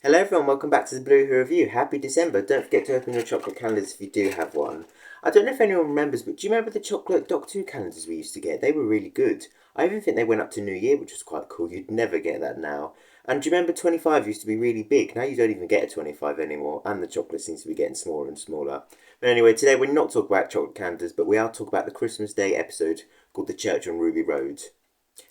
Hello everyone, welcome back to the Blue Who Review. Happy December. Don't forget to open your chocolate calendars if you do have one. I don't know if anyone remembers, but do you remember the chocolate Doctor Who calendars we used to get? They were really good. I even think they went up to New Year, which was quite cool. You'd never get that now. And do you remember 25 used to be really big? Now you don't even get a 25 anymore, and the chocolate seems to be getting smaller and smaller. But anyway, today we're not talking about chocolate calendars, but we are talking about the Christmas Day episode called The Church on Ruby Road.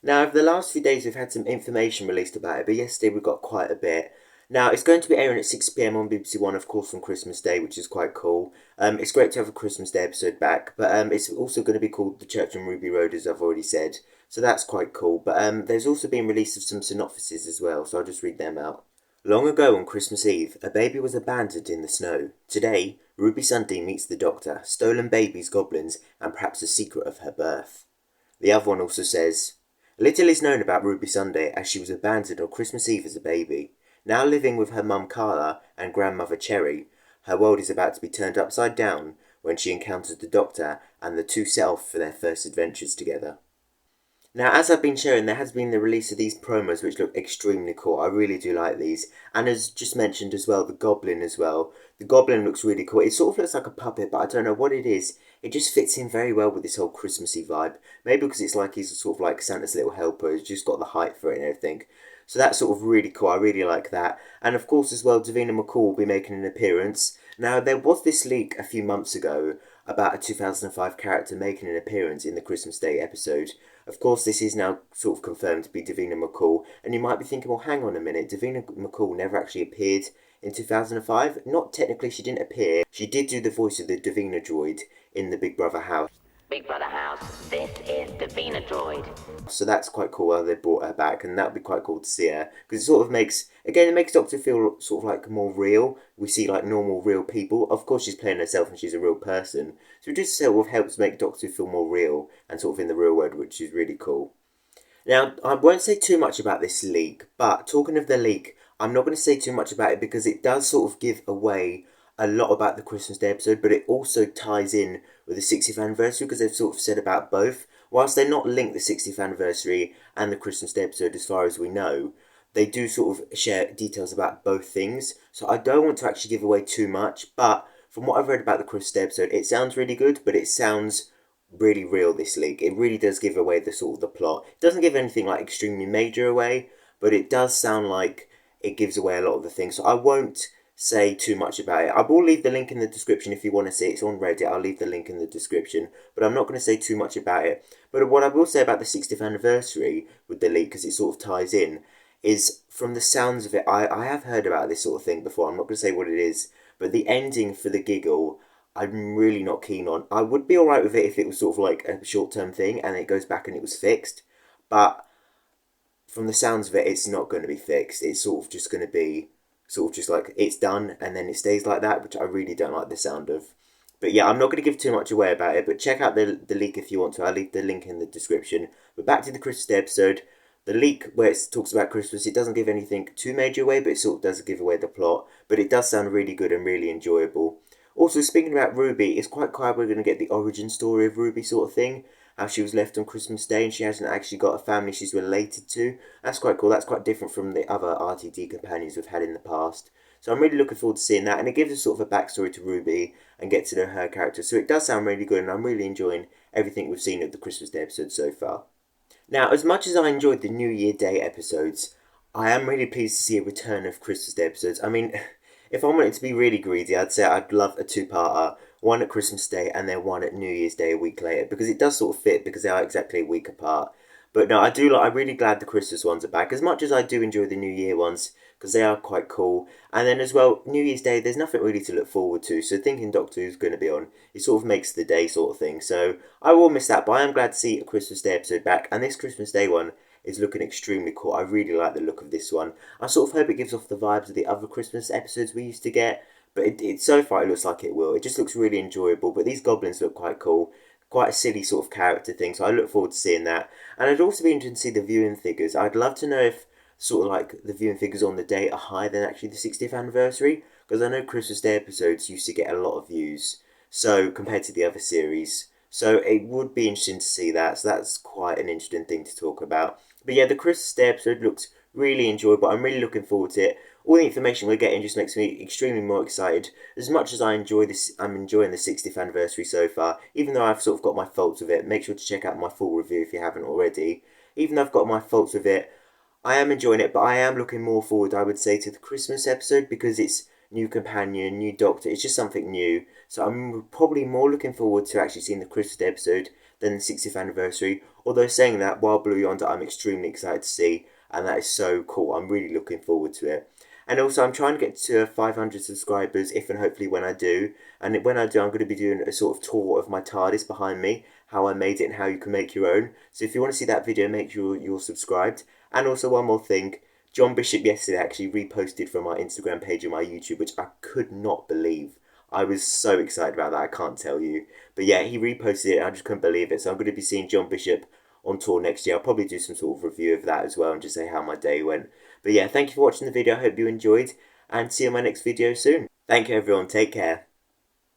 Now, over the last few days, we've had some information released about it, but yesterday we got quite a bit. Now, it's going to be airing at 6 p.m. on BBC One, of course, on Christmas Day, which is quite cool. It's great to have a Christmas Day episode back, but it's also going to be called The Church on Ruby Road, as I've already said. So that's quite cool. But there's also been release of some synopsises as well, so I'll just read them out. Long ago on Christmas Eve, a baby was abandoned in the snow. Today, Ruby Sunday meets the Doctor, stolen babies, goblins, and perhaps a secret of her birth. The other one also says, little is known about Ruby Sunday as she was abandoned on Christmas Eve as a baby. Now living with her mum Carla and grandmother Cherry, her world is about to be turned upside down when she encounters the Doctor and the two set off for their first adventures together. Now, as I've been showing, there has been the release of these promos which look extremely cool. I really do like these. And as just mentioned as well, the Goblin as well. The Goblin looks really cool. It sort of looks like a puppet, but I don't know what it is. It just fits in very well with this whole Christmassy vibe. Maybe because it's like he's sort of like Santa's little helper. He's just got the height for it and everything. So that's sort of really cool. I really like that. And of course as well, Davina McCall will be making an appearance. Now, there was this leak a few months ago about a 2005 character making an appearance in the Christmas Day episode. Of course, this is now sort of confirmed to be Davina McCall. And you might be thinking, well, hang on a minute. Davina McCall never actually appeared in 2005. Not technically, she didn't appear. She did do the voice of the Davina droid in the Big Brother house. Big Brother house, this is Davina Droid. So that's quite cool how they brought her back, and that would be quite cool to see her. Because it sort of makes, again, it makes Doctor feel sort of like more real. We see like normal, real people. Of course, she's playing herself and she's a real person. So it just sort of helps make Doctor feel more real and sort of in the real world, which is really cool. Now, I won't say too much about this leak, but talking of the leak, I'm not going to say too much about it because it does sort of give away a lot about the Christmas Day episode, but it also ties in with the 60th anniversary because they've sort of said about both. Whilst they're not linked, the 60th anniversary and the Christmas Day episode as far as we know, they do sort of share details about both things. So I don't want to actually give away too much, but from what I've read about the Christmas Day episode, it sounds really good, but it sounds really real, this leak. It really does give away the sort of the plot. It doesn't give anything like extremely major away, but it does sound like it gives away a lot of the things. So I won't say too much about it. I will leave the link in the description if you want to see it. It's on Reddit. I'll leave the link in the description, but I'm not going to say too much about it. But what I will say about the 60th anniversary with the leak, because it sort of ties in, is from the sounds of it, I have heard about this sort of thing before. I'm not going to say what it is, but the ending for the giggle, I'm really not keen on. I would be alright with it if it was sort of like a short-term thing and it goes back and it was fixed, but from the sounds of it, it's not going to be fixed. It's sort of just going to be sort of just like it's done and then it stays like that, which I really don't like the sound of. But yeah, I'm not going to give too much away about it, but check out the leak if you want to. I'll leave the link in the description. But back to the Christmas Day episode. The leak where it talks about Christmas, it doesn't give anything too major away, but it sort of does give away the plot. But it does sound really good and really enjoyable. Also, speaking about Ruby, it's quite quiet. We're going to get the origin story of Ruby sort of thing. How she was left on Christmas Day and she hasn't actually got a family she's related to. That's quite cool. That's quite different from the other RTD companions we've had in the past. So I'm really looking forward to seeing that. And it gives us sort of a backstory to Ruby and get to know her character. So it does sound really good and I'm really enjoying everything we've seen of the Christmas Day episode so far. Now, as much as I enjoyed the New Year Day episodes, I am really pleased to see a return of Christmas Day episodes. I mean, if I wanted to be really greedy, I'd say I'd love a two-parter. One at Christmas Day and then one at New Year's Day a week later, because it does sort of fit because they are exactly a week apart. But no, I'm really glad the Christmas ones are back, as much as I do enjoy the New Year ones because they are quite cool. And then as well, New Year's Day, there's nothing really to look forward to, so thinking Doctor Who's going to be on, it sort of makes the day sort of thing. So I will miss that, but I am glad to see a Christmas Day episode back, and this Christmas Day one is looking extremely cool. I really like the look of this one. I sort of hope it gives off the vibes of the other Christmas episodes we used to get, but it so far it looks like it will. It just looks really enjoyable, but these goblins look quite cool. Quite a silly sort of character thing, so I look forward to seeing that. And I'd also be interested to see the viewing figures. I'd love to know if sort of like the viewing figures on the day are higher than actually the 60th anniversary, because I know Christmas Day episodes used to get a lot of views, so compared to the other series. So it would be interesting to see that, so that's quite an interesting thing to talk about. But yeah, the Christmas Day episode looks really enjoyable. I'm really looking forward to it. all the information we're getting just makes me extremely more excited. As much as I enjoy this, I'm enjoying the 60th anniversary so far, even though I've sort of got my faults with it. Make sure to check out my full review if you haven't already. Even though I've got my faults with it, I am enjoying it, but I am looking more forward, I would say, to the Christmas episode because it's new companion, new doctor. It's just something new. So I'm probably more looking forward to actually seeing the Christmas episode than the 60th anniversary. Although saying that, Wild Blue Yonder, I'm extremely excited to see, and that is so cool. I'm really looking forward to it. And also, I'm trying to get to 500 subscribers, if and hopefully when I do. And when I do, I'm going to be doing a sort of tour of my TARDIS behind me, how I made it and how you can make your own. So if you want to see that video, make sure you're subscribed. And also one more thing, John Bishop yesterday actually reposted from my Instagram page and my YouTube, which I could not believe. I was so excited about that, I can't tell you. But yeah, he reposted it and I just couldn't believe it. So I'm going to be seeing John Bishop on tour next year. I'll probably do some sort of review of that as well and just say how my day went. But yeah, thank you for watching the video. I hope you enjoyed and see you in my next video soon. Thank you everyone. Take care.